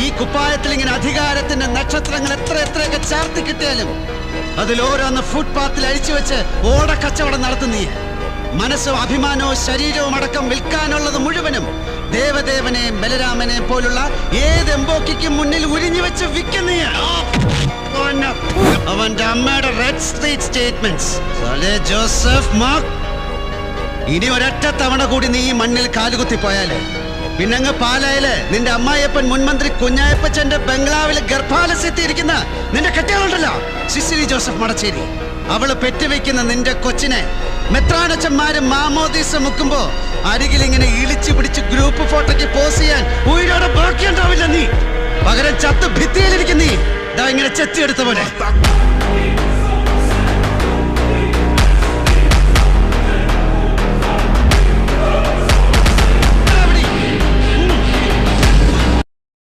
ഈ കുപ്പായത്തിൽ ഇങ്ങനെ അധികാരത്തിന്റെ നക്ഷത്രങ്ങൾ എത്രയൊക്കെ ചാർത്തി കിട്ടിയാലും അതിലോരോന്ന് ഫുട്പാത്തിൽ അഴിച്ചു വെച്ച് ഓടക്കച്ചവടം നടത്തുന്നീ. മനസ്സും അഭിമാനവും ശരീരവും അടക്കം വിൽക്കാനുള്ളത് മുഴുവനും ദേവദേവനെയും ബലരാമനെയും പോലുള്ള ഏത് എംബോക്കിക്കും മുന്നിൽ ഉരിഞ്ഞു വെച്ച് വിൽക്കുന്നീ. അവന്റെ അമ്മയുടെ red street statements. Joseph mark, ഇനി ഒരൊറ്റ തവണ കൂടി നീ ഈ മണ്ണിൽ കാലുകുത്തി പോയാല് പിന്നങ്ങ് പാലായില് നിന്റെ അമ്മായിയപ്പൻ മുൻമന്ത്രി കുഞ്ഞായപ്പച്ചന്റെ ബംഗ്ലാവിലെ ഗർഭാലസ്യത്തിയിരിക്കുന്ന നിന്റെ കെട്ടികളുണ്ടല്ലോ, സിസിലി ജോസഫ് മടച്ചേരി. അവള് പെറ്റുവെക്കുന്ന നിന്റെ കൊച്ചിനെ മെത്രാനച്ചന്മാരും മാമോദീസ മുക്കുമ്പോ അരികിൽ ഇങ്ങനെ ഇളിച്ചു പിടിച്ച് ഗ്രൂപ്പ് ഫോട്ടോയ്ക്ക് പോസ് ചെയ്യാൻ ഉയരോടെ ബാക്കിയുണ്ടാവില്ല നീ. പകരം ചത്ത് ഭിത്തിയിലിരിക്കും നീ, ഇതാ ഇങ്ങനെ ചെത്തിയെടുത്ത പോലെ.